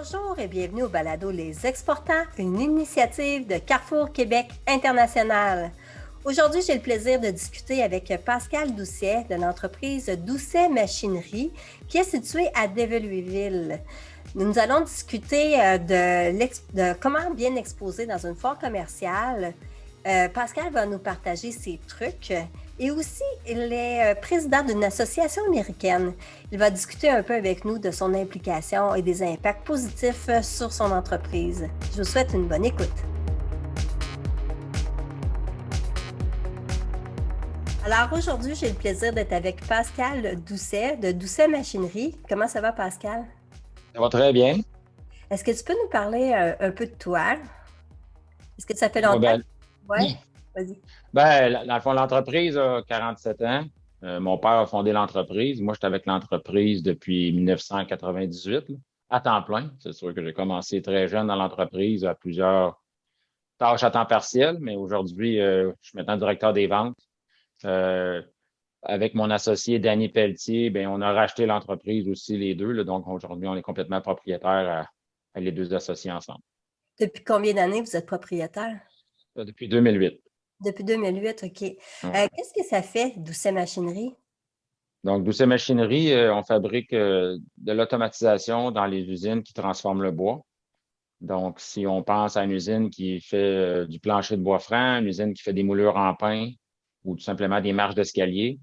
Bonjour et bienvenue au balado Les Exportants, une initiative de Carrefour Québec International. Aujourd'hui, j'ai le plaisir de discuter avec Pascal Doucet de l'entreprise Doucet Machinerie qui est située à Dévelueville. Nous allons discuter de comment bien exposer dans une foire commerciale. Pascal va nous partager ses trucs et aussi il est président d'une association américaine. Il va discuter un peu avec nous de son implication et des impacts positifs sur son entreprise. Je vous souhaite une bonne écoute. Alors aujourd'hui, j'ai le plaisir d'être avec Pascal Doucet de Doucet Machinerie. Comment ça va, Pascal? Ça va très bien. Est-ce que tu peux nous parler un peu de toi? Est-ce que ça fait Ouais, longtemps? ben, Oui, vas-y. dans le fond, l'entreprise a 47 ans. Mon père a fondé l'entreprise. Moi, j'étais avec l'entreprise depuis 1998, là, à temps plein. C'est sûr que j'ai commencé très jeune dans l'entreprise à plusieurs tâches à temps partiel, mais aujourd'hui, je suis maintenant directeur des ventes. Euh, Avec mon associé Danny Pelletier, ben, on a racheté l'entreprise aussi, les deux, là. Donc, aujourd'hui, on est complètement propriétaire à les deux associés ensemble. Depuis combien d'années vous êtes propriétaire? Ça, depuis 2008. Depuis 2008, OK. Ouais. Qu'est-ce que ça fait, Doucet Machinerie? Donc, Doucet Machinerie, on fabrique de l'automatisation dans les usines qui transforment le bois. Donc, si on pense à une usine qui fait du plancher de bois franc, une usine qui fait des moulures en pin ou tout simplement des marches d'escalier,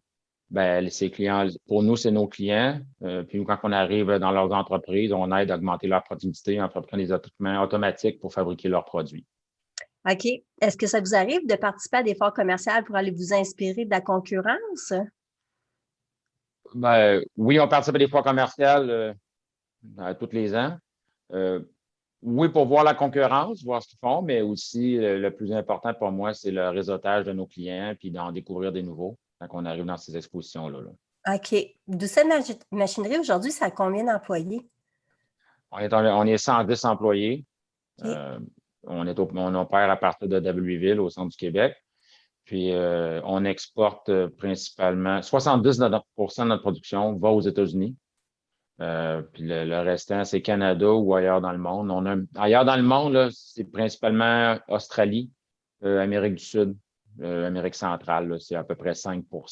ben, ces clients, pour nous, c'est nos clients. Puis nous, quand on arrive dans leurs entreprises, on aide à augmenter leur productivité en fabriquant des équipements automatiques pour fabriquer leurs produits. OK. Est-ce que ça vous arrive de participer à des foires commerciales pour aller vous inspirer de la concurrence? Ben, oui, on participe à des foires commerciales tous les ans. Euh, Oui, pour voir la concurrence, voir ce qu'ils font, mais aussi le plus important pour moi, c'est le réseautage de nos clients puis d'en découvrir des nouveaux quand on arrive dans ces expositions-là, là. OK. Doucet Machinerie, aujourd'hui, ça a combien d'employés? On est 110 employés. OK. Euh, on opère à partir de Wville, au centre du Québec. Puis on exporte principalement 70 de notre production va aux États-Unis. Puis le restant, c'est Canada ou ailleurs dans le monde. Ailleurs dans le monde, là, c'est principalement Australie, Amérique du Sud, Amérique centrale, là, c'est à peu près 5 ou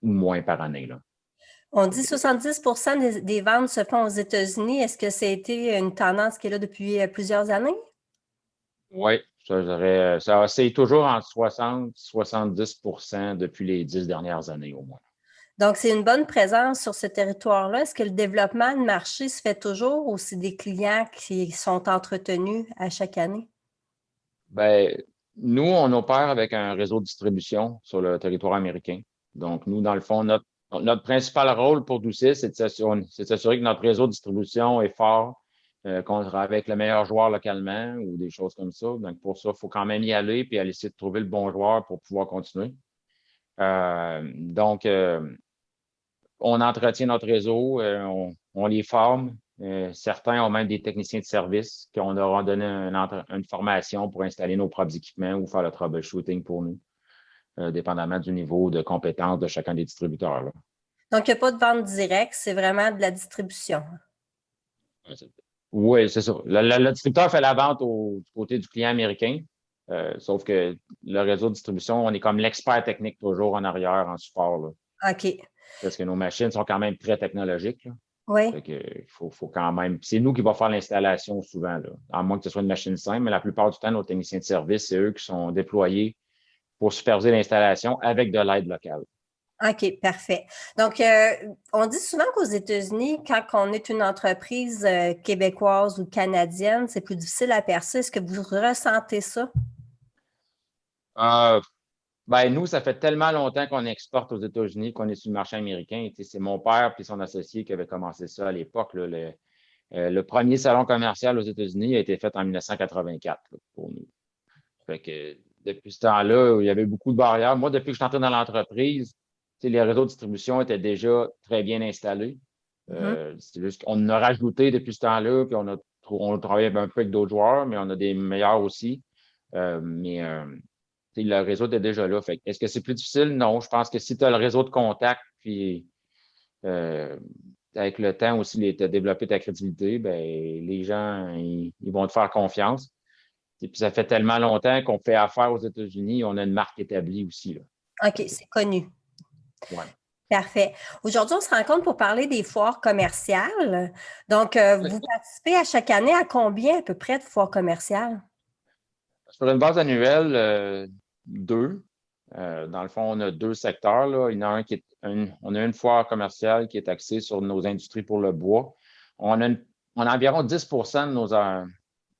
moins par année, là. On Fait dit que, 70 des ventes se font aux États-Unis. Est-ce que ça a été une tendance qui est là depuis plusieurs années? ouais, ça, c'est toujours entre 60 70 depuis les 10 dernières années au moins. Donc, c'est une bonne présence sur ce territoire-là. Est-ce que le développement de marché se fait toujours ou c'est des clients qui sont entretenus à chaque année? Ben, nous, on opère avec un réseau de distribution sur le territoire américain. Donc, nous, dans le fond, notre principal rôle pour Doucet, c'est de s'assurer que notre réseau de distribution est fort, qu'on sera avec le meilleur joueur localement ou des choses comme ça. Donc, pour ça, il faut quand même y aller puis aller essayer de trouver le bon joueur pour pouvoir continuer. Donc, on entretient notre réseau, on les forme. Certains ont même des techniciens de service qu'on leur a donné une formation pour installer nos propres équipements ou faire le troubleshooting pour nous, dépendamment du niveau de compétence de chacun des distributeurs, là. Donc, il n'y a pas de vente directe, c'est vraiment de la distribution. Oui, c'est ça. Le distributeur fait la vente du côté du client américain, sauf que le réseau de distribution, on est comme l'expert technique toujours en arrière, en support, là, OK. parce que nos machines sont quand même très technologiques, là. Oui. Fait que, faut quand même. C'est nous qui va faire l'installation souvent, là. À moins que ce soit une machine simple, mais la plupart du temps, nos techniciens de service, c'est eux qui sont déployés pour superviser l'installation avec de l'aide locale. OK, parfait. Donc, on dit souvent qu'aux États-Unis, quand on est une entreprise québécoise ou canadienne, c'est plus difficile à percer. Est-ce que vous ressentez ça? Euh, ben, nous, ça fait tellement longtemps qu'on exporte aux États-Unis qu'on est sur le marché américain. Tu sais, c'est mon père puis son associé qui avait commencé ça à l'époque, là. Le premier salon commercial aux États-Unis a été fait en 1984, là, pour nous. Fait que depuis ce temps-là, il y avait beaucoup de barrières. Moi, depuis que je suis entré dans l'entreprise, tu sais, les réseaux de distribution étaient déjà très bien installés. Mhm. C'est juste qu'on en a rajouté depuis ce temps-là, puis on travaille un peu avec d'autres joueurs, mais on a des meilleurs aussi. Mais tu sais, le réseau était déjà là. Fait que, est-ce que c'est plus difficile? Non. Je pense que si tu as le réseau de contacts, puis euh, avec le temps aussi, tu as développé ta crédibilité, ben, les gens, ils vont te faire confiance. Et puis, ça fait tellement longtemps qu'on fait affaire aux États-Unis, on a une marque établie aussi, là. OK, c'est connu. Ouais. Parfait. Aujourd'hui, on se rencontre pour parler des foires commerciales. Donc, vous participez à chaque année à combien à peu près de foires commerciales? Sur une base annuelle, deux. Dans le fond, on a deux secteurs, là. Il y en a on a une foire commerciale qui est axée sur nos industries pour le bois. On a environ 10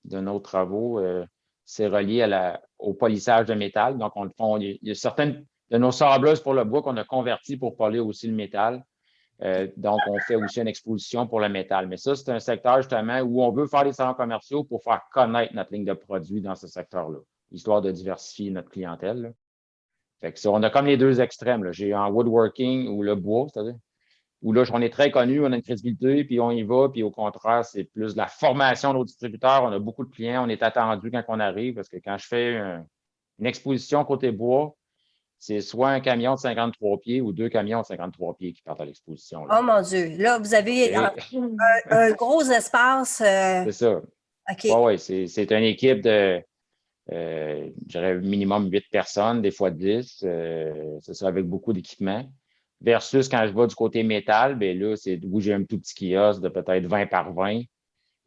de nos travaux, c'est relié au polissage de métal. Donc, il y a certaines de nos sableuses pour le bois qu'on a converties pour polir aussi le métal. Donc, on fait aussi une exposition pour le métal. Mais ça, c'est un secteur justement où on veut faire des salons commerciaux pour faire connaître notre ligne de produits dans ce secteur-là, histoire de diversifier notre clientèle, là. Fait que ça, on a comme les deux extrêmes, là. J'ai en woodworking ou le bois, c'est-à-dire, où là, on est très connu, on a une crédibilité, puis on y va, puis au contraire, c'est plus de la formation de nos distributeurs. On a beaucoup de clients, on est attendu quand on arrive, parce que quand je fais une exposition côté bois, c'est soit un camion de 53 pieds ou deux camions de 53 pieds qui partent à l'exposition, là. Oh mon Dieu, là, vous avez un gros espace. C'est ça. OK. Ouais, ouais, c'est une équipe de, je dirais, minimum 8 personnes, des fois 10. C'est ça, avec beaucoup d'équipements. Versus quand je vais du côté métal, ben là, c'est où j'ai un tout petit kiosque de peut-être 20 par 20.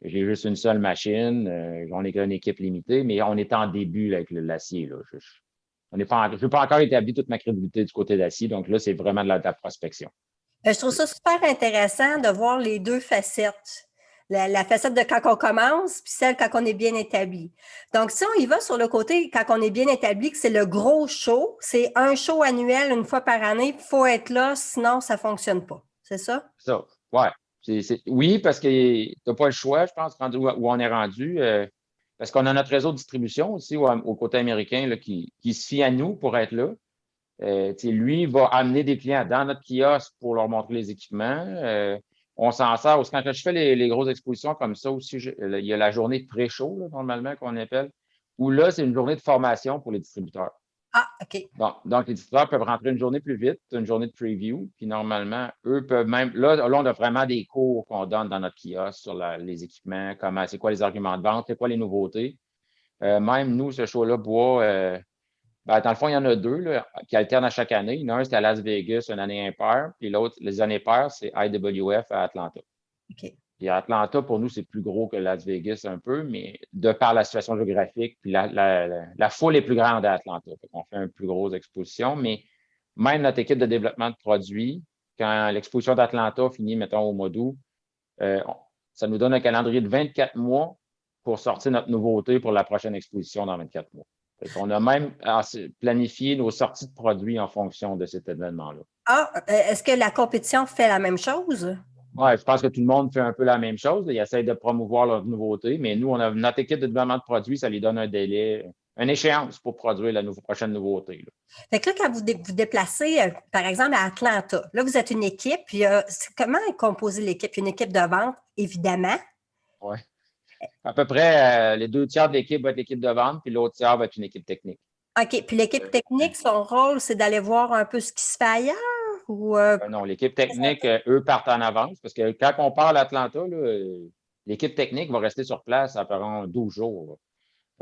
J'ai juste une seule machine. On est une équipe limitée, mais on est en début là, avec l'acier, là. Je n'ai pas encore établi toute ma crédibilité du côté d'acier, donc là, c'est vraiment de la prospection. Je trouve ça super intéressant de voir les deux facettes. La facette de quand on commence, puis celle quand on est bien établi. Donc, si on y va sur le côté quand on est bien établi, que c'est le gros show, c'est un show annuel une fois par année, il faut être là, sinon ça ne fonctionne pas. C'est ça? Ça, ouais. Oui, parce que tu n'as pas le choix, je pense, rendu où on est rendu. Parce qu'on a notre réseau de distribution aussi au côté américain là, qui se fie à nous pour être là. Lui va amener des clients dans notre kiosque pour leur montrer les équipements. On s'en sert aussi. Quand je fais les grosses expositions comme ça aussi, il y a la journée de pré-show, là, normalement, qu'on appelle, où là, c'est une journée de formation pour les distributeurs. Ah, OK. Bon, donc, les distributeurs peuvent rentrer une journée plus vite, une journée de preview, puis normalement, eux peuvent même. Là, on a vraiment des cours qu'on donne dans notre kiosque sur les équipements, c'est quoi les arguments de vente, c'est quoi les nouveautés. Même nous, ce show-là, bois, dans le fond, il y en a deux là, qui alternent à chaque année. Il y en a un, c'est à Las Vegas, une année impaire, puis l'autre, les années paires, c'est IWF à Atlanta. OK. Puis Atlanta, pour nous, c'est plus gros que Las Vegas un peu, mais de par la situation géographique, puis la foule est plus grande à Atlanta. On fait une plus grosse exposition, mais même notre équipe de développement de produits, quand l'exposition d'Atlanta finit, mettons, au mois d'août, ça nous donne un calendrier de 24 mois pour sortir notre nouveauté pour la prochaine exposition dans 24 mois. On a même planifié nos sorties de produits en fonction de cet événement-là. Ah, est-ce que la compétition fait la même chose? Ouais, je pense que tout le monde fait un peu la même chose. Ils essayent de promouvoir leurs nouveautés, mais nous, on a notre équipe de développement de produits, ça lui donne un délai, une échéance pour produire la prochaine nouveauté, là. Fait que là, quand vous déplacez, par exemple, à Atlanta, là, vous êtes une équipe, puis comment est composée l'équipe? Une équipe de vente, évidemment. Ouais. À peu près, les deux tiers de l'équipe va être l'équipe de vente, puis l'autre tiers va être une équipe technique. OK. Puis l'équipe technique, son rôle, c'est d'aller voir un peu ce qui se fait ailleurs ou Non, l'équipe technique, eux partent en avance parce que quand on part à Atlanta, l'équipe technique va rester sur place environ 12 jours, là.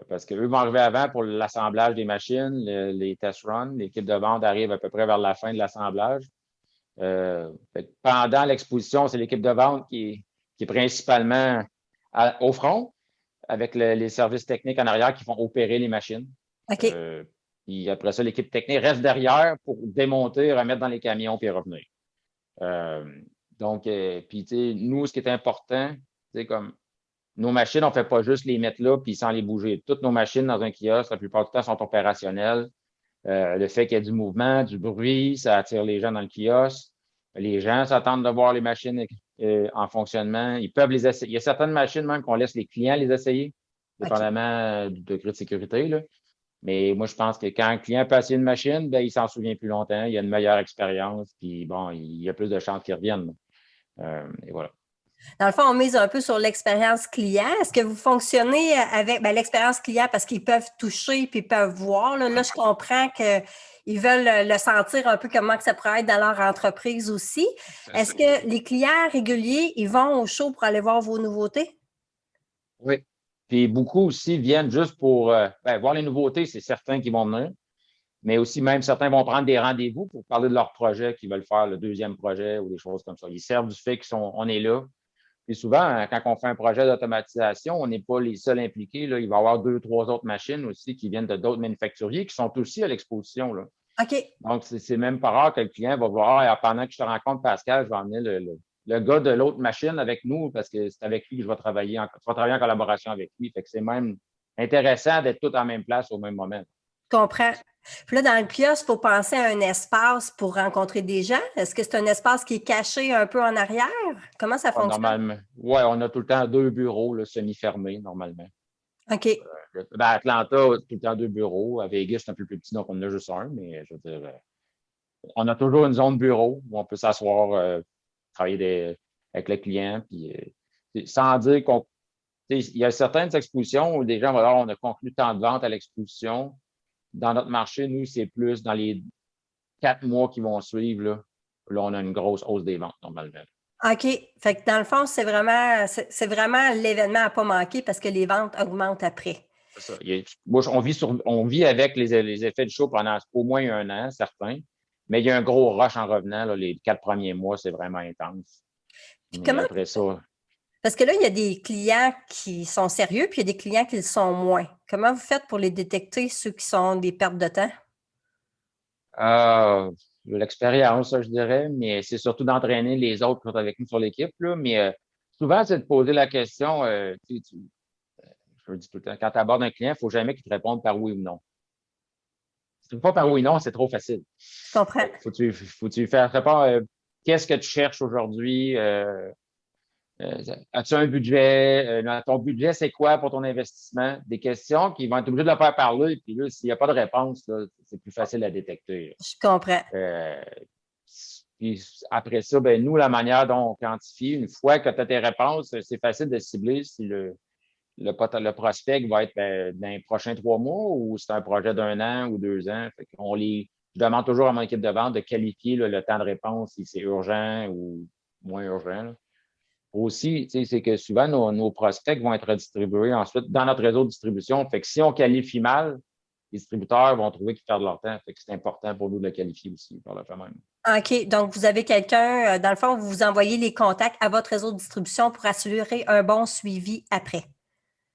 Parce qu'eux vont arriver avant pour l'assemblage des machines, les test runs. L'équipe de vente arrive à peu près vers la fin de l'assemblage. Pendant l'exposition, c'est l'équipe de vente qui est principalement au front avec les services techniques en arrière qui font opérer les machines. OK. Puis après ça, l'équipe technique reste derrière pour démonter, remettre dans les camions puis revenir. Donc, puis tu sais, nous, ce qui est important, c'est comme nos machines, on ne fait pas juste les mettre là puis sans les bouger. Toutes nos machines dans un kiosque, la plupart du temps, sont opérationnelles. Le fait qu'il y ait du mouvement, du bruit, ça attire les gens dans le kiosque. Les gens s'attendent de voir les machines en fonctionnement. Ils peuvent les essayer. Il y a certaines machines même qu'on laisse les clients les essayer, dépendamment du degré de sécurité, là. Mais moi, je pense que quand un client peut essayer une machine, ben, il s'en souvient plus longtemps, il a une meilleure expérience, puis bon, il y a plus de chances qu'il revienne. Et voilà. Dans le fond, on mise un peu sur l'expérience client. Est-ce que vous fonctionnez avec l'expérience client parce qu'ils peuvent toucher puis ils peuvent voir? Là, je comprends qu'ils veulent le sentir un peu comment que ça pourrait être dans leur entreprise aussi. C'est Est-ce ça. que les clients réguliers, ils vont au show pour aller voir vos nouveautés? Oui. Puis beaucoup aussi viennent juste pour voir les nouveautés, c'est certains qui vont venir, mais aussi même certains vont prendre des rendez-vous pour parler de leur projet qu'ils veulent faire, le deuxième projet ou des choses comme ça. Ils servent du fait on est là. Puis souvent, quand on fait un projet d'automatisation, on n'est pas les seuls impliqués. Là. Il va y avoir 2, 3 autres machines aussi qui viennent de d'autres manufacturiers qui sont aussi à l'exposition. Là. OK. Donc, c'est même pas rare que le client va voir, ah, pendant que je te rencontre, Pascal, je vais emmener le gars de l'autre machine avec nous parce que c'est avec lui que je vais travailler en collaboration avec lui. Fait que c'est même intéressant d'être tous en même place au même moment. Je comprends. Puis là, dans le kiosque, il faut penser à un espace pour rencontrer des gens. Est-ce que c'est un espace qui est caché un peu en arrière? Comment ça fonctionne? Normalement, ouais, on a tout le temps 2 bureaux là, semi-fermés, normalement. OK. À Atlanta, tout le temps 2 bureaux. À Vegas, c'est un peu plus petit, donc on en a juste un, mais je veux dire, on a toujours une zone bureau où on peut s'asseoir, travailler avec le client, puis sans dire qu'on. Il y a certaines expositions où des gens vont dire on a conclu tant de ventes à l'exposition. Dans notre marché, nous, c'est plus dans les 4 mois qui vont suivre. Là, on a une grosse hausse des ventes normalement. OK. Fait que dans le fond, c'est vraiment l'événement à ne pas manquer parce que les ventes augmentent après. C'est ça. Moi, on vit avec les effets du show pendant au moins un an, certains. Mais il y a un gros rush en revenant. Là, les 4 premiers mois, c'est vraiment intense. Puis Mais comment? après ça, Parce que là, il y a des clients qui sont sérieux, puis il y a des clients qui le sont moins. Comment vous faites pour les détecter, ceux qui sont des pertes de temps? euh, l'expérience, je dirais, mais c'est surtout d'entraîner les autres qui sont avec nous sur l'équipe. Là, mais souvent, c'est de poser la question, je le dis tout le temps, quand tu abordes un client, il ne faut jamais qu'il te réponde par oui ou non. Si tu ne pas par oui ou non, c'est trop facile. Je comprends. Faut-tu faire répondre, qu'est-ce que tu cherches aujourd'hui? As-tu un budget? Ton budget, c'est quoi pour ton investissement? Des questions qui vont être obligées de le faire parler. Puis là, s'il n'y a pas de réponse, là, c'est plus facile à détecter. Je comprends. Euh, Puis après ça, ben, nous, la manière dont on quantifie, une fois que tu as tes réponses, c'est facile de cibler si le prospect va être dans les prochains 3 mois ou c'est un projet d'1 an ou 2 ans. Je demande toujours à mon équipe de vente de qualifier là, le temps de réponse, si c'est urgent ou moins urgent. Là. Aussi, c'est que souvent, nos prospects vont être distribués ensuite dans notre réseau de distribution. Fait que si on qualifie mal, les distributeurs vont trouver qu'ils perdent leur temps. Fait que c'est important pour nous de le qualifier aussi par le fait même. OK. Donc, vous avez quelqu'un, dans le fond, vous envoyez les contacts à votre réseau de distribution pour assurer un bon suivi après.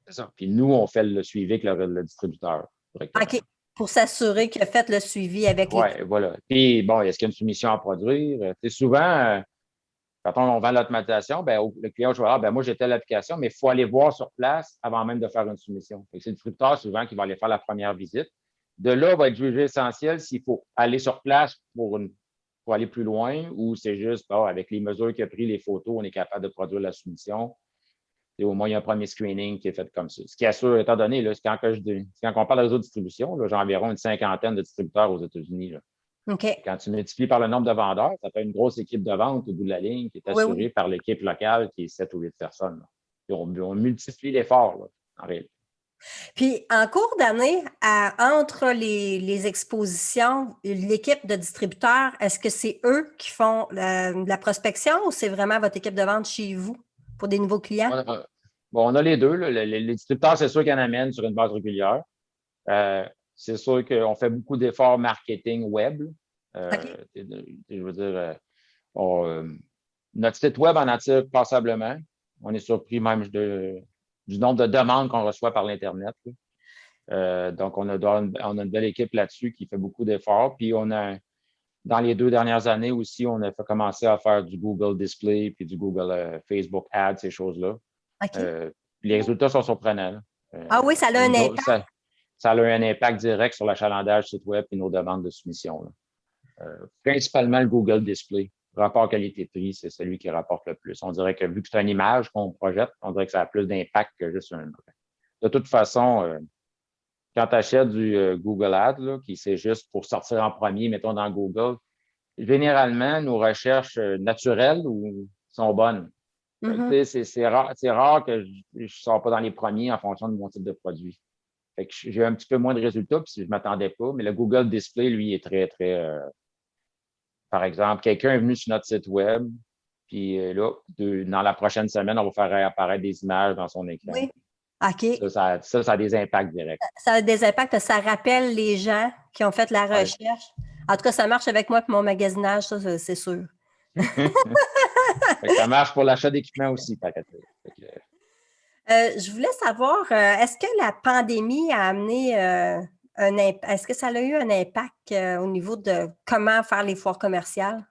C'est ça. Puis nous, on fait le suivi avec le distributeur directement. OK. Pour s'assurer que faites le suivi avec les. Oui, voilà. Puis bon, est-ce qu'il y a une soumission à produire? C'est souvent, quand on vend l'automatisation, ben, le client va dire, ben, moi, j'ai telle application, mais il faut aller voir sur place avant même de faire une soumission. C'est le distributeur souvent qui va aller faire la première visite. De là, va être jugé essentiel s'il faut aller sur place pour aller plus loin ou c'est juste, avec les mesures qu'il a pris, les photos, on est capable de produire la soumission. Et au moins, il y a un premier screening qui est fait comme ça. Ce qui assure, étant donné, là, quand on parle de réseau de distribution, là, j'ai environ une 50aine de distributeurs aux États-Unis. Là. OK. Quand tu multiplies par le nombre de vendeurs, ça fait une grosse équipe de vente au bout de la ligne qui est Oui, assurée oui. par l'équipe locale qui est 7 ou 8 personnes. On multiplie l'effort, là, en réalité. Puis, en cours d'année, entre les expositions, l'équipe de distributeurs, est-ce que c'est eux qui font la prospection ou c'est vraiment votre équipe de vente chez vous pour des nouveaux clients? On a les deux. Là. Les distributeurs, c'est sûr qu'ils en amènent sur une base régulière. C'est sûr qu'on fait beaucoup d'efforts marketing web. OK. Je veux dire, notre site web en attire passablement. On est surpris même du nombre de demandes qu'on reçoit par l'Internet. Donc, on a une belle équipe là-dessus qui fait beaucoup d'efforts. Puis, dans les 2 dernières années aussi, on a commencé à faire du Google Display puis du Google Facebook Ads, ces choses-là. OK. Les résultats sont surprenants. Ah oui, ça a un impact. Ça a un impact direct sur l'achalandage site web et nos demandes de soumission. Principalement le Google Display. Rapport qualité-prix, c'est celui qui rapporte le plus. On dirait que vu que c'est une image qu'on projette, on dirait que ça a plus d'impact que juste un. De toute façon, quand tu achètes du Google Ads, là, qui c'est juste pour sortir en premier, mettons dans Google, généralement, nos recherches naturelles sont bonnes. Mhm. C'est rare que je ne sors pas dans les premiers en fonction de mon type de produit. Fait que j'ai un petit peu moins de résultats, puis je ne m'attendais pas, mais le Google Display, lui, est très, très. Par exemple, quelqu'un est venu sur notre site web, puis là, dans la prochaine semaine, on va faire apparaître des images dans son écran. Oui. OK. Ça a des impacts directs. Ça a des impacts parce que ça rappelle les gens qui ont fait la Ouais. recherche. En tout cas, ça marche avec moi pour mon magasinage, ça, c'est sûr. Fait que ça marche pour l'achat d'équipements aussi, tant qu'à ça. Fait que, Je voulais savoir, est-ce que la pandémie a amené est-ce que ça a eu un impact au niveau de comment faire les foires commerciales?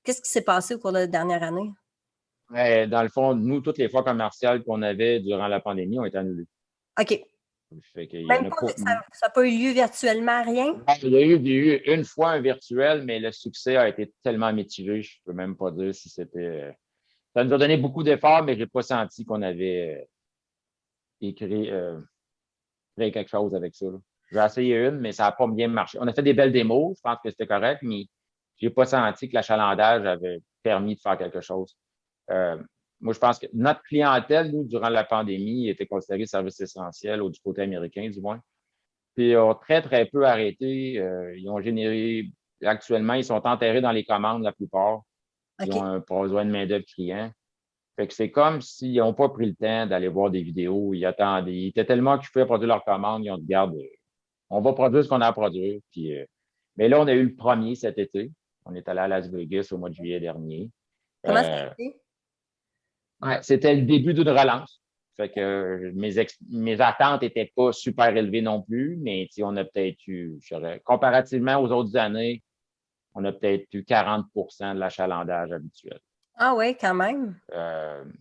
Qu'est-ce qui s'est passé au cours de la dernière année? dans le fond, nous, toutes les fois commerciales qu'on avait durant la pandémie ont été annulées. OK. Fait qu'il y en Même a pas, pas. ça n'a pas eu lieu virtuellement, rien? Il y a eu une fois un virtuel, mais le succès a été tellement mitigé, je peux même pas dire si c'était. Ça nous a donné beaucoup d'efforts, mais j'ai pas senti qu'on avait écrit créé quelque chose avec ça, là. J'ai essayé une, mais ça n'a pas bien marché. On a fait des belles démos, je pense que c'était correct, mais j'ai pas senti que l'achalandage avait permis de faire quelque chose. Euh, Moi, je pense que notre clientèle, nous, durant la pandémie, était considérée service essentiel, du côté américain, du moins. Puis, ils ont très, très peu arrêté. Ils ont généré, actuellement, ils sont enterrés dans les commandes, la plupart. Ils ont OK. un besoin de main-d'œuvre client. Fait que c'est comme s'ils n'ont pas pris le temps d'aller voir des vidéos. Ils attendaient. Ils étaient tellement occupés à produire leurs commandes. Ils ont dit, regarde, on va produire ce qu'on a à produire. Puis, mais là, on a eu le premier cet été. On est allé à Las Vegas au mois de juillet dernier. Comment ça a Euh, été? ouais, c'était le début d'une relance. Fait que mes attentes n'étaient pas super élevées non plus, mais on a peut-être eu, comparativement aux autres années, on a peut-être eu 40 de l'achalandage habituel. Ah oui, quand même.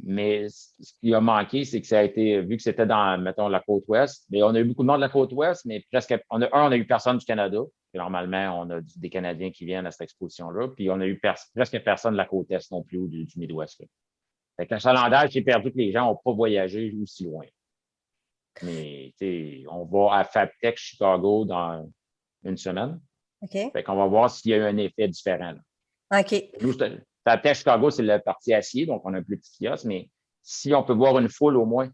Mais ce qui a manqué, c'est que ça a été, vu que c'était dans, mettons, la côte ouest, mais on a eu beaucoup de monde de la côte ouest, mais presque, on a eu personne du Canada. Puis normalement, on a des Canadiens qui viennent à cette exposition-là, puis on a eu presque personne de la côte est non plus ou du Midwest, là. Fait que l'achalandage, j'ai perdu que les gens n'ont pas voyagé aussi loin. Mais, on va à FabTech Chicago dans une semaine. OK. Fait qu'on va voir s'il y a eu un effet différent, là. OK. Nous, FabTech Chicago, c'est la partie acier, donc on a un plus petit kiosque, mais si on peut voir une foule au moins,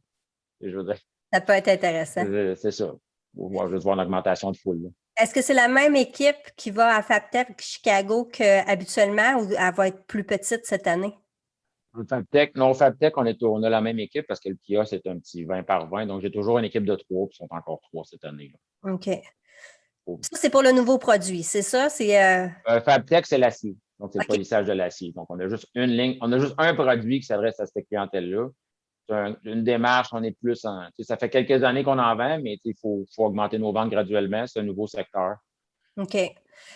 je veux dire, Ça peut être intéressant. c'est ça. On va juste voir une augmentation de foule, là. Est-ce que c'est la même équipe qui va à FabTech Chicago qu'habituellement ou elle va être plus petite cette année? FabTech, non, FabTech, on a la même équipe parce que le kiosque est un petit 20 par 20, donc j'ai toujours une équipe de 3, puis ils sont encore 3 cette année, là. OK. Ça, c'est pour le nouveau produit, c'est ça? FabTech, c'est l'acier. Donc, c'est le OK. polissage de l'acier. Donc, on a juste une ligne, on a juste un produit qui s'adresse à cette clientèle-là. C'est une démarche, on est plus en. Ça fait quelques années qu'on en vend, mais faut augmenter nos ventes graduellement. C'est un nouveau secteur. OK.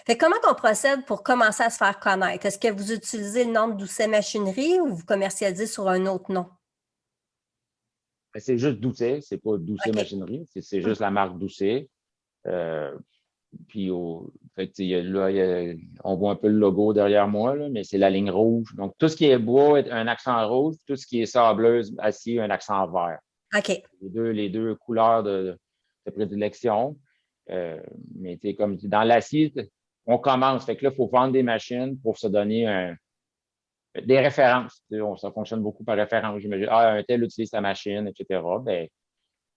Fait comment on procède pour commencer à se faire connaître? Est-ce que vous utilisez le nom de Doucet Machinerie ou vous commercialisez sur un autre nom? C'est juste Doucet, c'est pas Doucet OK. Machinerie, c'est juste la marque Doucet. Euh, Puis, fait que, on voit un peu le logo derrière moi, là, mais c'est la ligne rouge. Donc, tout ce qui est bois est un accent rouge, tout ce qui est sableuse, acier, un accent vert. OK. Les deux couleurs de prédilection. Mais comme dans l'acier, on commence. Fait que là, il faut vendre des machines pour se donner des références. Ça fonctionne beaucoup par référence. J'imagine, un tel utilise sa machine, etc. Ben,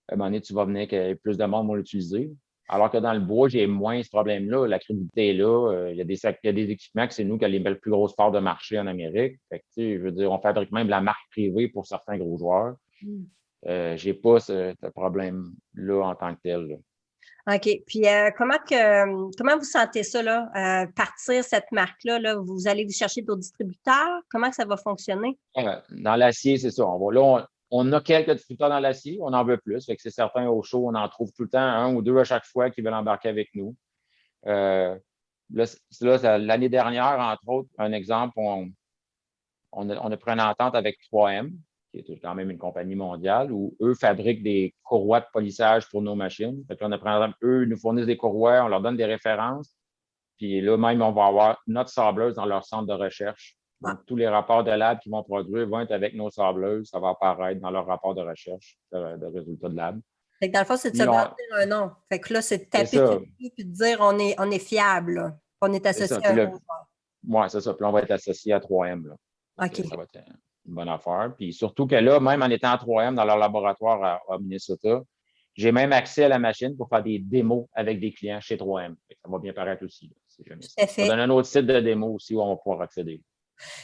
à un moment donné, tu vas venir que plus de monde vont l'utiliser. Alors que dans le bois, j'ai moins ce problème-là. La crédibilité est là. Il y a des équipements que c'est nous qui avons les plus grosses parts de marché en Amérique. Fait que, je veux dire, on fabrique même la marque privée pour certains gros joueurs. J'ai pas ce problème-là en tant que tel, là. OK. Puis comment vous sentez ça, là, partir cette marque-là, là? Vous allez vous chercher d'autres distributeurs? Comment que ça va fonctionner? Dans l'acier, c'est ça. On a quelques distributeurs dans l'acier, on en veut plus. Fait que c'est certain, au show, on en trouve tout le temps un ou deux à chaque fois qui veulent embarquer avec nous. L'année dernière, entre autres, un exemple, on a pris une entente avec 3M, qui est quand même une compagnie mondiale, où eux fabriquent des courroies de polissage pour nos machines. Fait que là, on a pris un exemple, eux nous fournissent des courroies, on leur donne des références. Puis là, même, on va avoir notre sableuse dans leur centre de recherche. Ah. Donc, tous les rapports de lab qu'ils vont produire vont être avec nos sableuses. Ça va apparaître dans leur rapport de recherche de résultats de lab. Fait que dans le fond, c'est de se Puis bâtir un nom. Fait que là, c'est de c'est taper ça, dessus et de dire on est fiable, là. On est c'est ça. associé à Puis un là, gros joueur. ouais, c'est ça. Puis là, on va être associé à 3M, là. Fait que OK. ça va être une bonne affaire. Puis surtout que là, même en étant en 3M dans leur laboratoire à Minnesota, j'ai même accès à la machine pour faire des démos avec des clients chez 3M. Ça va bien paraître aussi, là, si jamais Tout ça. à On va fait. donner un autre site de démo aussi où on va pouvoir accéder.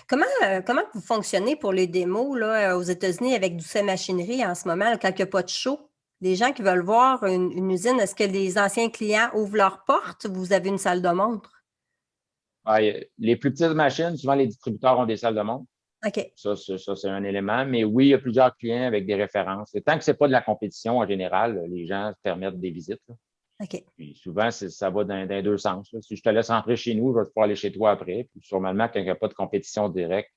Comment vous fonctionnez pour les démos là, aux États-Unis avec Doucet Machinerie en ce moment, là, quand il n'y a pas de show? Les gens qui veulent voir une usine, est-ce que les anciens clients ouvrent leurs portes ou vous avez une salle de montre? Les plus petites machines, souvent les distributeurs ont des salles de montre. OK. Ça, c'est un élément. Mais oui, il y a plusieurs clients avec des références. Et tant que c'est pas de la compétition en général, les gens se permettent des visites, là. OK. Puis souvent, ça va dans deux sens, là. Si je te laisse entrer chez nous, je vais pouvoir aller chez toi après. Puis normalement, quand il n'y a pas de compétition directe,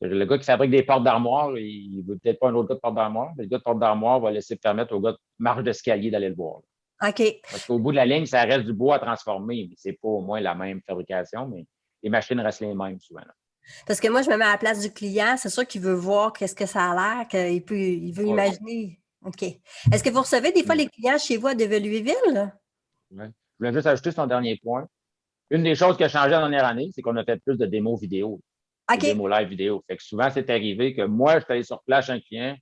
le gars qui fabrique des portes d'armoire, il ne veut peut-être pas un autre gars de porte d'armoire, mais le gars de porte d'armoire va laisser permettre au gars de marche d'escalier d'aller le voir, là. OK. Parce qu'au bout de la ligne, ça reste du bois à transformer, mais c'est pas au moins la même fabrication, mais les machines restent les mêmes souvent, là. Parce que moi, je me mets à la place du client. C'est sûr qu'il veut voir qu'est-ce que ça a l'air, il veut Ouais. imaginer. OK. Est-ce que vous recevez des fois les clients chez vous à Develueville? Ouais. Je voulais juste ajouter son dernier point. Une des choses qui a changé la dernière année, c'est qu'on a fait plus de démos vidéo, des OK. démos live vidéo. Fait que souvent, c'est arrivé que moi, je suis allé sur place chez un client,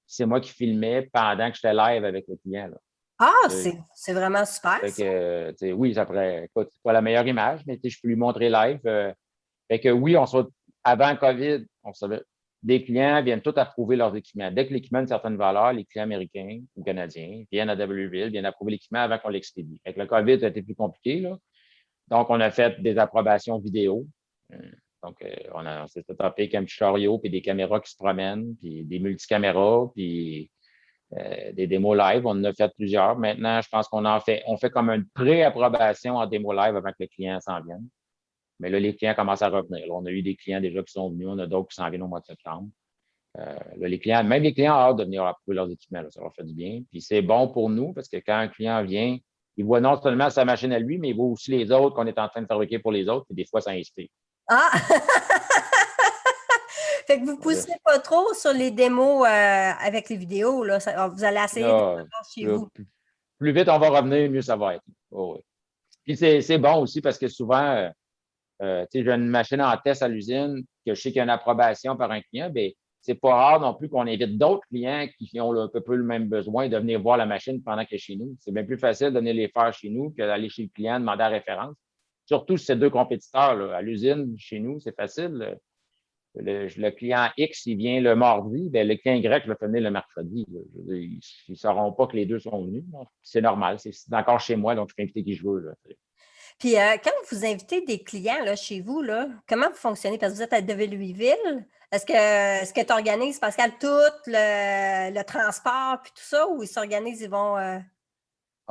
c'est moi qui filmais pendant que j'étais live avec le client, là. Ah, Tu sais. c'est vraiment super, Fait ça. que, tu sais, oui, ça pourrait, écoute, c'est pas la meilleure image, mais tu sais, je peux lui montrer live. Fait que oui, avant COVID, on savait, des clients viennent tous approuver leurs équipements. Dès que l'équipement a une certaine valeur, les clients américains ou canadiens viennent à Wville, viennent approuver l'équipement avant qu'on l'expédie. Avec le COVID, ça a été plus compliqué, là. Donc, on a fait des approbations vidéo. Donc, on s'est tapé avec un petit chariot, puis des caméras qui se promènent, puis des multicaméras, puis des démos live. On en a fait plusieurs. Maintenant, je pense on fait comme une pré-approbation en démo live avant que le client s'en vienne. Mais là, les clients commencent à revenir. Là, on a eu des clients déjà qui sont venus. On a d'autres qui s'en viennent au mois de septembre. Là, même les clients ont hâte de venir approuver leurs équipements. Là, ça leur fait du bien. Puis c'est bon pour nous parce que quand un client vient, il voit non seulement sa machine à lui, mais il voit aussi les autres qu'on est en train de fabriquer pour les autres. Puis des fois, ça inspire. Ah! Fait que vous ne poussez pas trop sur les démos avec les vidéos, là. Vous allez essayer de les Là, avoir chez là, vous. plus vite on va revenir, mieux ça va être. Oh, oui. Puis c'est bon aussi parce que souvent, tu sais, j'ai une machine en test à l'usine que je sais qu'il y a une approbation par un client, bien, c'est pas rare non plus qu'on invite d'autres clients qui ont un peu le même besoin de venir voir la machine pendant qu'elle est chez nous. C'est bien plus facile de venir les faire chez nous que d'aller chez le client, demander la référence. Surtout si c'est deux compétiteurs, là. À l'usine, chez nous, c'est facile. Le client X, il vient le mardi, bien, le client Y va venir le mercredi, là. Je veux dire, ils ne sauront pas que les deux sont venus, là. C'est normal. C'est encore chez moi, donc je peux inviter qui je veux, là. Puis quand vous invitez des clients là, chez vous, là, comment vous fonctionnez? Parce que vous êtes à Develueville. Est-ce que tu organises, Pascal, tout le transport puis tout ça, ou ils s'organisent, ils vont. Alors,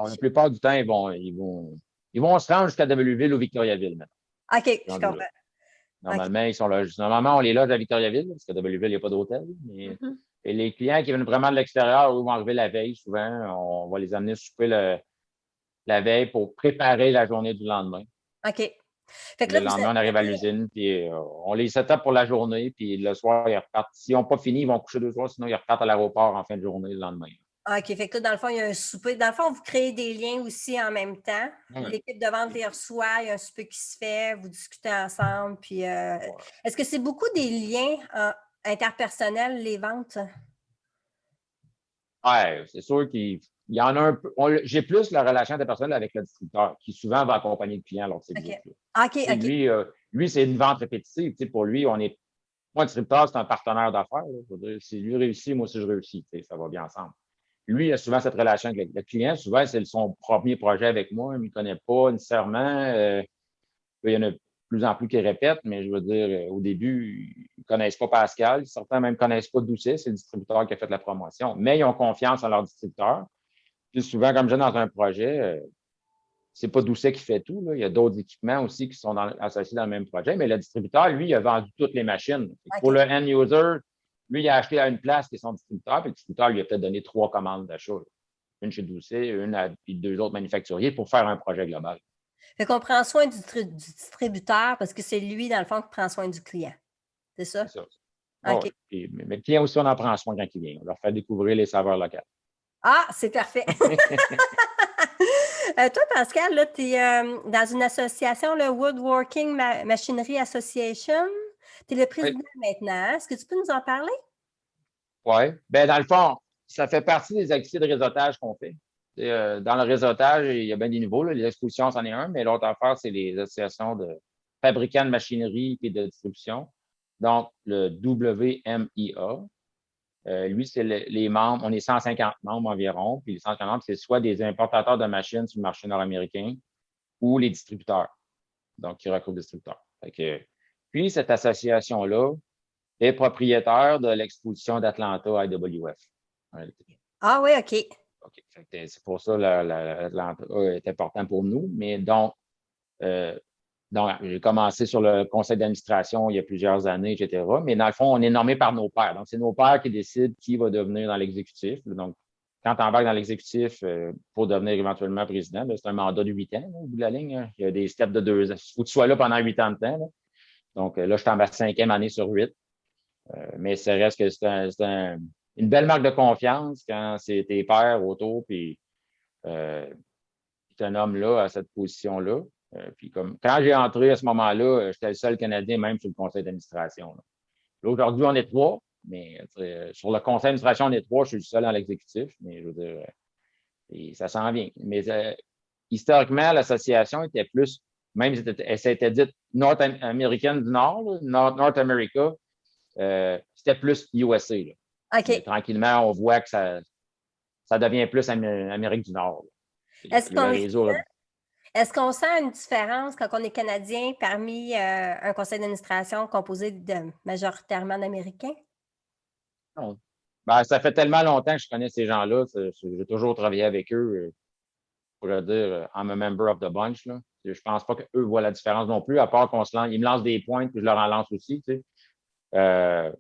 la plupart du temps, ils vont se rendre jusqu'à Wville ou Victoriaville, maintenant. OK, je Rendu là. comprends. OK. Normalement, ils sont là. Normalement, on les loge à Victoriaville, parce qu'à Wville, il n'y a pas d'hôtel. Mais Mhm. et les clients qui viennent vraiment de l'extérieur, eux, vont arriver la veille, souvent. On va les amener souper la veille pour préparer la journée du lendemain. OK. Fait que Le là, vous lendemain, on arrive à l'usine, puis on les set up pour la journée, puis le soir, ils repartent. S'ils n'ont pas fini, ils vont coucher 2 soirs, sinon ils repartent à l'aéroport en fin de journée le lendemain. OK, fait que là, dans le fond, il y a un souper. Dans le fond, vous créez des liens aussi en même temps. Ouais. L'équipe de vente les reçoit, il y a un souper qui se fait, vous discutez ensemble. Puis, est-ce que c'est beaucoup des liens interpersonnels, les ventes? Ouais, c'est sûr qu'il y en a un peu. J'ai plus la relation interpersonnelle avec le distributeur, qui souvent va accompagner le client lors de ces OK. visites-là. OK, Et OK. lui, c'est une vente répétitive. Tu sais, pour lui, moi, le distributeur, c'est un partenaire d'affaires, là. Je veux dire, si lui réussit, moi aussi je réussis. Tu sais, ça va bien ensemble. Lui, il a souvent cette relation avec le client. Souvent, c'est son premier projet avec moi. Il ne me connaît pas nécessairement. Il y en a de plus en plus qui répètent, mais je veux dire, au début, ils ne connaissent pas Pascal. Certains même ne connaissent pas Doucet, c'est le distributeur qui a fait la promotion. Mais ils ont confiance en leur distributeur. Puis souvent, comme je dis dans un projet, c'est pas Doucet qui fait tout, là. Il y a d'autres équipements aussi qui sont associés dans le même projet, mais le distributeur, lui, il a vendu toutes les machines. Pour OK. le end user, lui, il a acheté à une place qui est son distributeur, puis le distributeur lui a peut-être donné 3 commandes d'achat, là. Une chez Doucet, puis 2 autres manufacturiers pour faire un projet global. Fait qu'on prend soin du distributeur parce que c'est lui, dans le fond, qui prend soin du client. C'est ça? C'est ça. Oh, OK. mais le client aussi, on en prend soin quand il vient. On leur fait découvrir les saveurs locales. Ah, c'est parfait. Toi, Pascal, là, tu es dans une association, le Woodworking Machinery Association. Tu es le Oui. président maintenant. Est-ce que tu peux nous en parler? Oui. Ben, dans le fond, ça fait partie des activités de réseautage qu'on fait. Dans le réseautage, il y a bien des niveaux, là. Les expositions, c'en est un, mais l'autre affaire, c'est les associations de fabricants de machinerie et de distribution. Donc, le WMIA. Lui, c'est les membres, on est 150 membres environ, puis les 150 membres, c'est soit des importateurs de machines sur le marché nord-américain ou les distributeurs, donc qui regroupent des distributeurs. Puis, cette association-là est propriétaire de l'exposition d'Atlanta IWF. En réalité. Ah oui, OK. OK. C'est pour ça l'Atlanta est important pour nous. Mais donc, j'ai commencé sur le conseil d'administration il y a plusieurs années, etc. Mais dans le fond, on est nommé par nos pairs. Donc, c'est nos pairs qui décident qui va devenir dans l'exécutif. Donc, quand tu embarques dans l'exécutif pour devenir éventuellement président, c'est un mandat de 8 ans, là, au bout de la ligne. Hein. Il y a des steps de 2 ans. Il faut que tu sois là pendant 8 ans de temps. Là. Donc, là, je suis en ma 5e année sur 8. Mais ça reste que c'est une belle marque de confiance quand c'est tes pairs autour, puis tu un homme là à cette position-là. Puis comme quand j'ai entré à ce moment-là, j'étais le seul Canadien même sur le conseil d'administration. Là, aujourd'hui, on est 3, mais sur le conseil d'administration, on est 3, je suis le seul dans l'exécutif, mais je veux dire, et ça s'en vient. Mais historiquement, l'association était plus, même si elle s'était dite nord-américaine du Nord, là, North America, c'était plus USA. Là. OK. Mais tranquillement, on voit que ça devient plus Amérique du Nord. Est-ce Le réseau. Est-ce qu'on sent une différence quand on est Canadien parmi un conseil d'administration composé majoritairement d'Américains? Non. Ben, ça fait tellement longtemps que je connais ces gens-là. J'ai toujours travaillé avec eux. Je pourrais dire, I'm a member of the bunch. Là. Je pense pas qu'eux voient la différence non plus, à part qu'on se lance. Ils me lancent des points, puis je leur en lance aussi. Tu sais.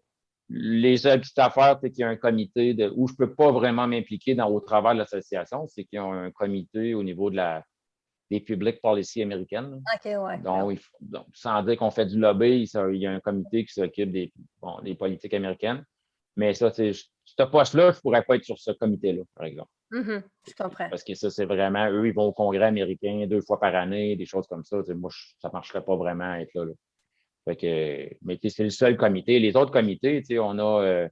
Les seules petites affaires, c'est qu'il y a un comité où je peux pas vraiment m'impliquer au travers de l'association, c'est qu'ils ont un comité au niveau des public policy américaines. OK, ouais. Donc, sans dire qu'on fait du lobby, il y a un comité qui s'occupe des politiques américaines. Mais ça, ce poste-là, je ne pourrais pas être sur ce comité-là, par exemple. Mm-hmm, je comprends. Parce que ça, c'est vraiment, eux, ils vont au Congrès américain 2 fois par année, des choses comme ça. Moi, ça ne marcherait pas vraiment à être là. Fait que, mais c'est le seul comité. Les autres comités, on a,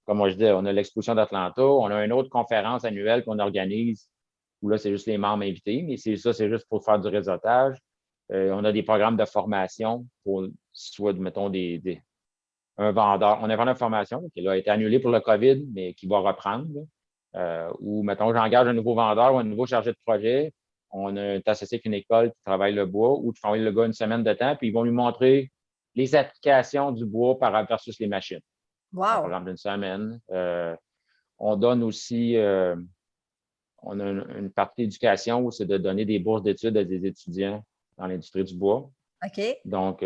comme moi je dis, on a l'exposition d'Atlanta, on a une autre conférence annuelle qu'on organise, où là, c'est juste les membres invités, mais c'est juste pour faire du réseautage. On a des programmes de formation pour soit, mettons, un vendeur. On a un vendeur de formation qui a été annulé pour le COVID, mais qui va reprendre. Ou, mettons, j'engage un nouveau vendeur ou un nouveau chargé de projet. On a associé avec une école qui travaille le bois, ou tu fais envoyer le gars une semaine de temps, puis ils vont lui montrer les applications du bois versus les machines. Wow. Un programme d'une semaine. On donne aussi, on a une partie d'éducation où c'est de donner des bourses d'études à des étudiants dans l'industrie du bois. OK. Donc,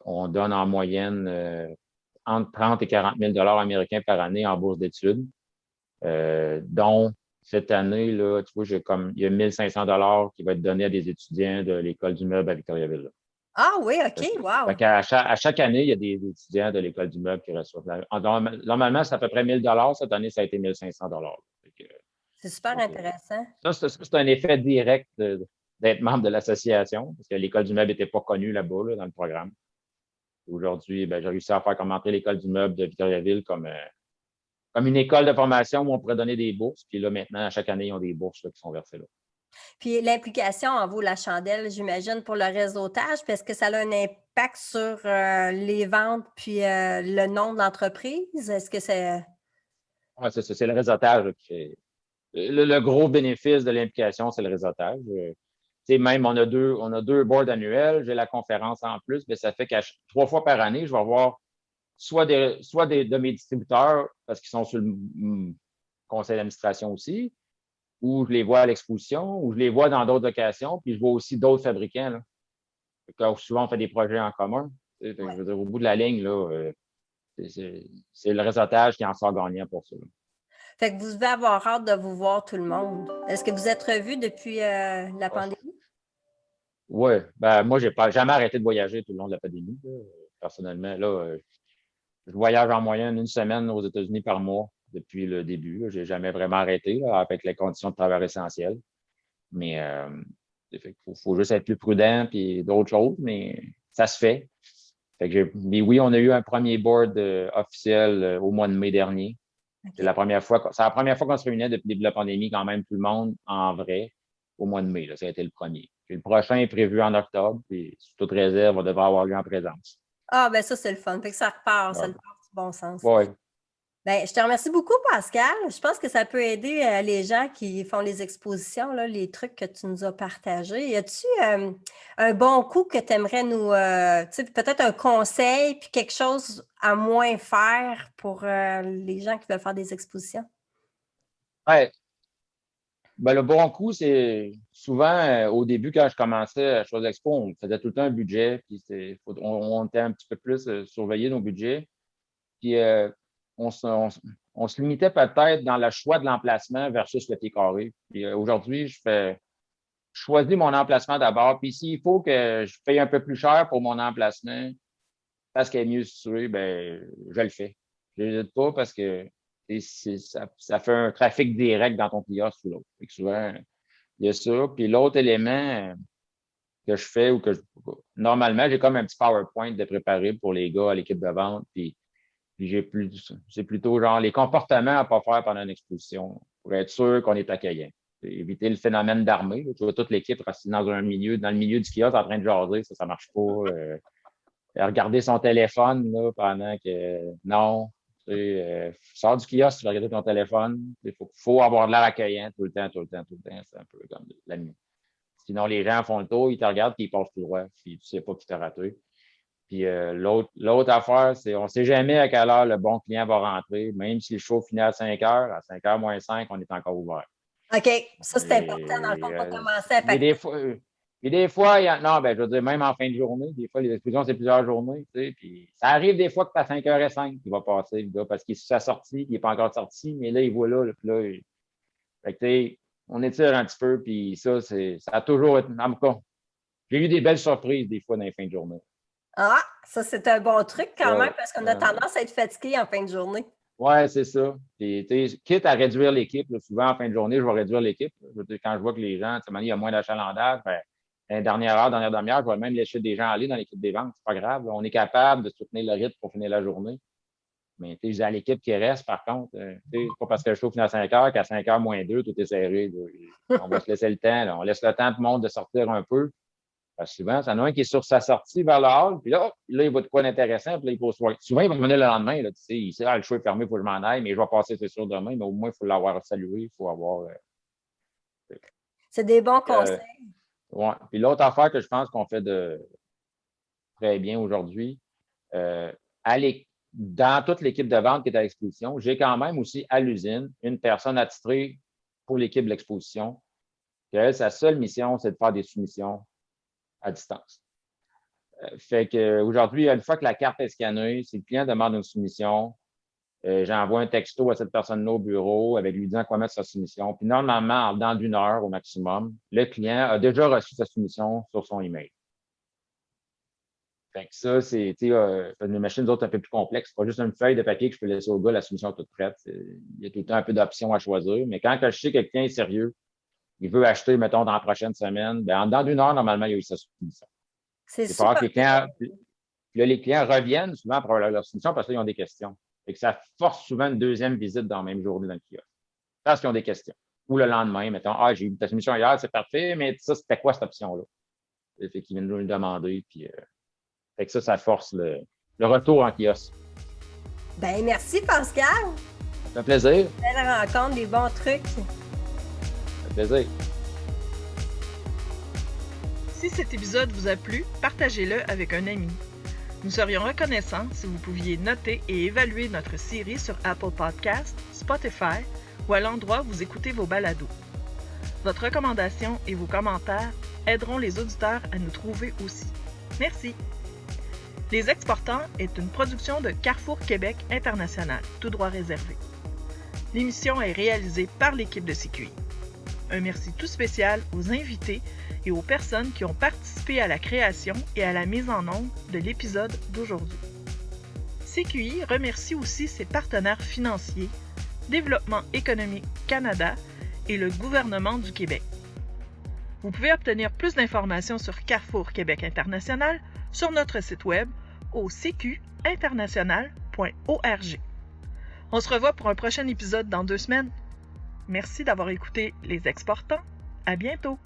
on donne en moyenne entre 30 et 40 000 américains par année en bourse d'études, dont cette année, là, tu vois, il y a 1 500 qui va être donné à des étudiants de l'École du meuble à Victoriaville. Là. Ah oui, OK, wow. À chaque année, il y a des étudiants de l'École du meuble qui reçoivent. Normalement, c'est à peu près 1 000 Cette année, ça a été 1 500 C'est super intéressant. Ça, c'est un effet direct d'être membre de l'association, parce que l'École du meuble n'était pas connue là-bas, dans le programme. Aujourd'hui, j'ai réussi à faire comme entrer l'École du meuble de Victoriaville comme une école de formation où on pourrait donner des bourses. Puis là, maintenant, à chaque année, ils ont des bourses là, qui sont versées là. Puis l'implication en vaut la chandelle, j'imagine, pour le réseautage, parce que ça a un impact sur les ventes puis le nom de l'entreprise. Est-ce que c'est... Oui, c'est le réseautage là, qui fait. Le gros bénéfice de l'implication, c'est le réseautage. Même, on a deux boards annuels, j'ai la conférence en plus, mais ça fait qu'à 3 fois par année, je vais avoir soit de mes distributeurs, parce qu'ils sont sur le conseil d'administration aussi, ou je les vois à l'exposition, ou je les vois dans d'autres occasions, puis je vois aussi d'autres fabricants. Là. Souvent, on fait des projets en commun. Ouais. Je veux dire, au bout de la ligne, là, c'est le réseautage qui en sort gagnant pour ça. Là. Fait que vous devez avoir hâte de vous voir tout le monde. Est-ce que vous êtes revus depuis la pandémie? Oui, moi, j'ai jamais arrêté de voyager tout le long de la pandémie. Là. Personnellement, là, je voyage en moyenne 1 semaine aux États-Unis par mois depuis le début. Je n'ai jamais vraiment arrêté là, avec les conditions de travail essentielles. Mais il faut juste être plus prudent et d'autres choses, mais ça se fait. Fait que mais oui, on a eu un premier board officiel au mois de mai dernier. OK. C'est la première fois qu'on se réunait depuis le début de la pandémie, quand même, tout le monde en vrai, au mois de mai. Là, ça a été le premier. Puis le prochain est prévu en octobre, puis sous toute réserve, on devrait avoir lieu en présence. Ah, ben ça, c'est le fun. Fait que ça repart, ça Ouais. part du bon sens. Ouais. Ben, je te remercie beaucoup, Pascal. Je pense que ça peut aider les gens qui font les expositions, là, les trucs que tu nous as partagés. Y a-tu un bon coup que tu aimerais nous, tu sais, peut-être un conseil, puis quelque chose à moins faire pour les gens qui veulent faire des expositions? Ouais. Ben, le bon coup, c'est souvent, au début, quand je commençais à Chose Expo, on faisait tout le temps un budget, puis on était un petit peu plus surveiller nos budgets. Puis on se limitait peut-être dans le choix de l'emplacement versus le pied carré. Puis aujourd'hui, je choisis mon emplacement d'abord. Puis s'il faut que je paye un peu plus cher pour mon emplacement parce qu'elle est mieux située, ben je le fais. Je n'hésite pas parce que ça fait un trafic direct dans ton kiosque ou l'autre. Fait que souvent, il y a ça. Puis l'autre élément que je fais ou normalement, j'ai comme un petit PowerPoint de préparé pour les gars à l'équipe de vente. Puis c'est plutôt genre les comportements à pas faire pendant une exposition pour être sûr qu'on est accueillant. Éviter le phénomène d'armée. Tu vois toute l'équipe restée dans le milieu du kiosque en train de jaser, ça marche pas. Regarder son téléphone là, pendant que non. Sors du kiosque, tu vas regarder ton téléphone. Il faut avoir de l'air accueillant tout le temps. C'est un peu comme la nuit. Sinon, les gens font le tour, ils te regardent et ils passent tout droit. Puis tu sais pas qui t'a raté. Puis l'autre affaire, c'est on ne sait jamais à quelle heure le bon client va rentrer. Même si le show finit à 5 heures, à 5 heures moins 5, on est encore ouvert. OK. Ça, c'est important, dans le fond, de pas commencer à Des fois, non, ben, je veux dire, même en fin de journée, des fois, les expositions, c'est plusieurs journées, tu sais, puis ça arrive des fois que tu as 5h05 qu'il va passer, le gars, parce qu'il est sur sa sortie, il n'est pas encore sorti, mais là, il voit là, puis là, fait que, tu sais, on étire un petit peu, puis ça a toujours été, en tout cas, j'ai eu des belles surprises, des fois, dans les fins de journée. Ah, ça, c'est un bon truc quand même, parce qu'on a tendance à être fatigué en fin de journée. Ouais, c'est ça. Puis, quitte à réduire l'équipe, souvent en fin de journée, je vais réduire l'équipe. Quand je vois que les gens, il y a moins d'achalandage, ben, dernière demi-heure, je vais même laisser des gens aller dans l'équipe des ventes. C'est pas grave. Là. On est capable de soutenir le rythme pour finir la journée. Mais je dis à l'équipe qui reste, par contre, c'est pas parce que le show finit à 5 heures qu'à 5 heures moins 2, tout est serré. Là. On va se laisser le temps. Là. On laisse le temps à tout le monde de sortir un peu. Parce que souvent, il y en a un qui est sur sa sortie vers le hall, puis là, il voit de quoi d'intéressant, puis là, il pose souvent, il va revenir le lendemain, là, tu sais, il sait, le show est fermé, il faut que je m'en aille, mais je vais passer, c'est sûr, demain, mais au moins, il faut l'avoir salué, il faut avoir. C'est des bons conseils. Ouais. Puis l'autre affaire que je pense qu'on fait de très bien aujourd'hui, dans toute l'équipe de vente qui est à l'exposition, j'ai quand même aussi à l'usine une personne attitrée pour l'équipe de l'exposition, que sa seule mission, c'est de faire des soumissions à distance. Fait qu'aujourd'hui, une fois que la carte est scannée, si le client demande une soumission, j'envoie un texto à cette personne-là au bureau avec lui disant quoi mettre sa soumission. Puis normalement, dans d'une heure au maximum, le client a déjà reçu sa soumission sur son email. Fait que ça, c'est une machine d'autres un peu plus complexe. C'est pas juste une feuille de papier que je peux laisser au gars, la soumission toute prête. Il y a tout le temps un peu d'options à choisir. Mais quand je sais que le client est sérieux, il veut acheter, mettons, dans la prochaine semaine, ben, dans d'une heure, normalement, il y a eu sa soumission. C'est super. Que les clients reviennent souvent pour leur soumission parce qu'ils ont des questions. Et que ça force souvent une deuxième visite dans la même journée dans le kiosque. Parce qu'ils ont des questions. Ou le lendemain, mettons, j'ai eu ta soumission hier, c'est parfait, mais ça, c'était quoi cette option-là? Fait qu'ils viennent nous le demander, puis fait que ça force le retour en kiosque. Ben, merci, Pascal. Ça fait plaisir. Belle rencontre, des bons trucs. Plaisir. Si cet épisode vous a plu, partagez-le avec un ami. Nous serions reconnaissants si vous pouviez noter et évaluer notre série sur Apple Podcasts, Spotify ou à l'endroit où vous écoutez vos balados. Votre recommandation et vos commentaires aideront les auditeurs à nous trouver aussi. Merci! Les Exportants est une production de Carrefour Québec International, tout droit réservé. L'émission est réalisée par l'équipe de CQI. Un merci tout spécial aux invités et aux personnes qui ont participé à la création et à la mise en onde de l'épisode d'aujourd'hui. CQI remercie aussi ses partenaires financiers, Développement économique Canada et le gouvernement du Québec. Vous pouvez obtenir plus d'informations sur Carrefour Québec International sur notre site web au cqinternational.org. On se revoit pour un prochain épisode dans 2 semaines. Merci d'avoir écouté Les Exportants. À bientôt!